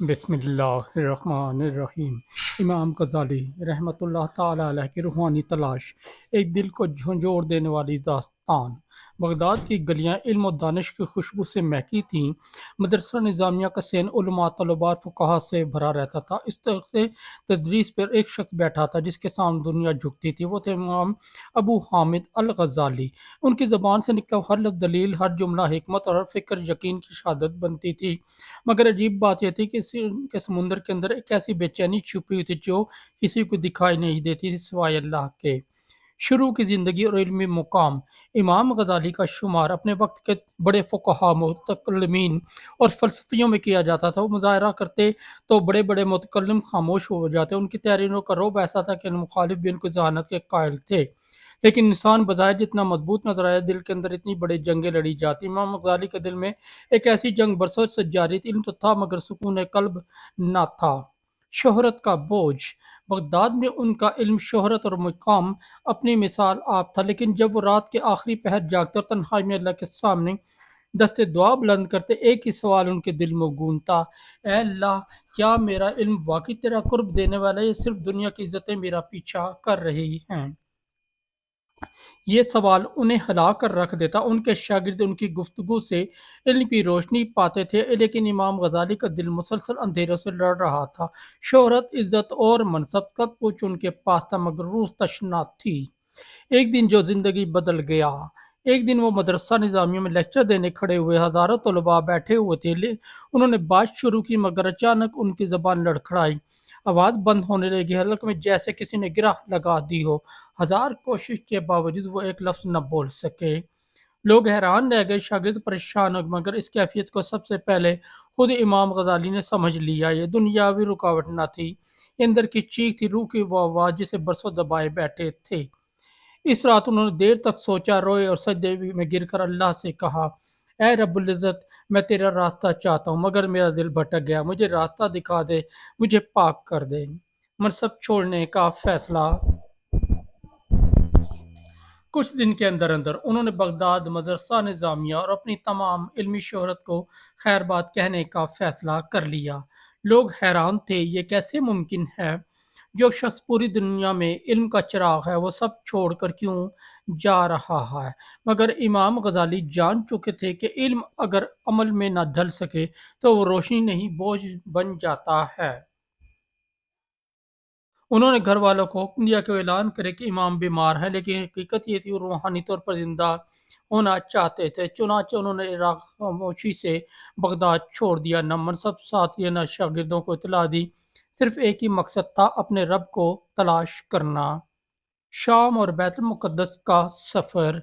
بسم اللہ الرحمن الرحیم۔ امام غزالی رحمۃ اللہ تعالی علیہ کی روحانی تلاش، ایک دل کو جھنجھوڑ دینے والی داستان۔ بغداد کی گلیاں علم و دانش کی خوشبو سے مہکی تھیں۔ مدرسہ نظامیہ کا سین علماء، طلباء اور فقہا سے بھرا رہتا تھا۔ اس طرح سے تدریس پر ایک شخص بیٹھا تھا جس کے سامنے دنیا جھکتی تھی۔ وہ تھے امام ابو حامد الغزالی۔ ان کی زبان سے نکلا ہر لفظ دلیل، ہر جملہ حکمت اور ہر فکر یقین کی شہادت بنتی تھی۔ مگر عجیب بات یہ تھی کہ کے سمندر کے اندر ایک ایسی بے چینی چھپی ہوئی تھی جو کسی کو دکھائی نہیں دیتی تھی سوائے اللہ کے۔ شروع کی زندگی اور علمی مقام۔ امام غزالی کا شمار اپنے وقت کے بڑے فقہا، متکلمین اور فلسفیوں میں کیا جاتا تھا۔ وہ مظاہرہ کرتے تو بڑے بڑے متکلم خاموش ہو جاتے۔ ان کی تحریروں کا رعب ایسا تھا کہ مخالف بھی ان کو ذہانت کے قائل تھے۔ لیکن انسان بظاہر جتنا مضبوط نظر آیا، دل کے اندر اتنی بڑی جنگیں لڑی جاتی۔ امام غزالی کے دل میں ایک ایسی جنگ برسوں سے جاری تھی۔ علم تو تھا مگر سکون قلب نہ تھا۔ شہرت کا بوجھ۔ بغداد میں ان کا علم، شہرت اور مقام اپنی مثال آپ تھا، لیکن جب وہ رات کے آخری پہر جاگتے اور تنہائی میں اللہ کے سامنے دست دعا بلند کرتے، ایک ہی سوال ان کے دل میں گونجتا: اے اللہ، کیا میرا علم واقعی تیرا قرب دینے والا ہے یا صرف دنیا کی عزتیں میرا پیچھا کر رہی ہیں؟ یہ سوال انہیں ہلا کر رکھ دیتا۔ ان کے شاگرد ان کی گفتگو سے علم کی روشنی پاتے تھے، لیکن امام غزالی کا دل مسلسل اندھیروں سے لڑ رہا تھا۔ شہرت، عزت اور منصب سب کچھ ان کے پاس تھا مگر روح تشنا تھی۔ ایک دن جو زندگی بدل گیا۔ ایک دن وہ مدرسہ نظامیہ میں لیکچر دینے کھڑے ہوئے۔ ہزاروں طلباء بیٹھے ہوئے تھے۔ انہوں نے بات شروع کی مگر اچانک ان کی زبان لڑکھڑائی۔ آواز بند ہونے لگی، حلق میں جیسے کسی نے گرہ لگا دی ہو۔ ہزار کوشش کے باوجود وہ ایک لفظ نہ بول سکے۔ لوگ حیران رہ گئے، شاگرد پریشان ہو گئے، مگر اس کیفیت کو سب سے پہلے خود امام غزالی نے سمجھ لیا۔ یہ دنیاوی رکاوٹ نہ تھی، یہ اندر کی چیخ تھی، روح کی وہ آواز جسے برسوں دبائے بیٹھے تھے۔ اس رات انہوں نے دیر تک سوچا، روئے اور سجدے میں گر کر اللہ سے کہا: اے رب العزت، میں تیرا راستہ چاہتا ہوں مگر میرا دل بھٹک گیا، مجھے راستہ دکھا دے، مجھے پاک کر دے۔ منصب چھوڑنے کا فیصلہ۔ کچھ دن کے اندر اندر انہوں نے بغداد، مدرسہ نظامیہ اور اپنی تمام علمی شہرت کو خیر بات کہنے کا فیصلہ کر لیا۔ لوگ حیران تھے، یہ کیسے ممکن ہے؟ جو شخص پوری دنیا میں علم کا چراغ ہے وہ سب چھوڑ کر کیوں جا رہا ہے؟ مگر امام غزالی جان چکے تھے کہ علم اگر عمل میں نہ ڈھل سکے تو وہ روشنی نہیں، بوجھ بن جاتا ہے۔ انہوں نے گھر والوں کو حکم دیا کہ وہ اعلان کرے کہ امام بیمار ہے، لیکن حقیقت یہ تھی وہ روحانی طور پر زندہ ہونا چاہتے تھے۔ چنانچہ انہوں نے خاموشی سے بغداد چھوڑ دیا، نہ منصب ساتھ لیا، نہ شاگردوں کو اطلاع دی۔ صرف ایک ہی مقصد تھا، اپنے رب کو تلاش کرنا۔ شام اور بیت المقدس کا سفر۔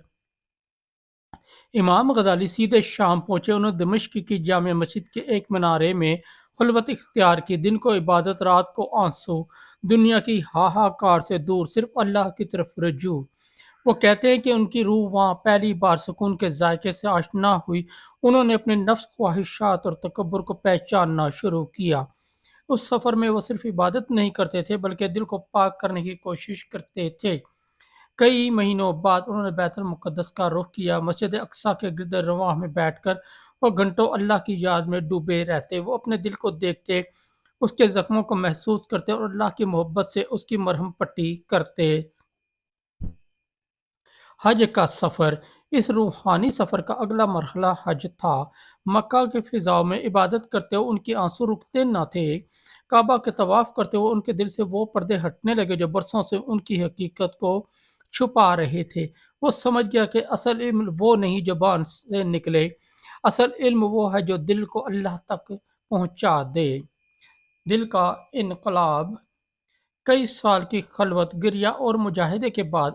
امام غزالی سیدھے شام پہنچے۔ انہوں نے دمشق کی جامع مسجد کے ایک منارے میں خلوت اختیار کی۔ دن کو عبادت، رات کو آنسو، دنیا کی ہاہاکار سے دور، صرف اللہ کی طرف رجوع۔ وہ کہتے ہیں کہ ان کی روح وہاں پہلی بار سکون کے ذائقے سے آشنا ہوئی۔ انہوں نے اپنے نفس، خواہشات اور تکبر کو پہچاننا شروع کیا۔ اس سفر میں وہ صرف عبادت نہیں کرتے تھے بلکہ دل کو پاک کرنے کی کوشش کرتے تھے۔ کئی مہینوں بعد انہوں نے بیت المقدس کا رخ کیا۔ مسجد اقصیٰ کے گرد رواں میں بیٹھ کر وہ گھنٹوں اللہ کی یاد میں ڈوبے رہتے۔ وہ اپنے دل کو دیکھتے، اس کے زخموں کو محسوس کرتے اور اللہ کی محبت سے اس کی مرہم پٹی کرتے۔ حج کا سفر۔ اس روحانی سفر کا اگلا مرحلہ حج تھا۔ مکہ کی فضاؤں میں عبادت کرتے ہوئے ان کے آنسو رکتے نہ تھے۔ کعبہ کے طواف کرتے ہوئے ان کے دل سے وہ پردے ہٹنے لگے جو برسوں سے ان کی حقیقت کو چھپا رہے تھے۔ وہ سمجھ گیا کہ اصل علم وہ نہیں جو زبان سے نکلے، اصل علم وہ ہے جو دل کو اللہ تک پہنچا دے۔ دل کا انقلاب۔ کئی سال کی خلوت، گریہ اور مجاہدے کے بعد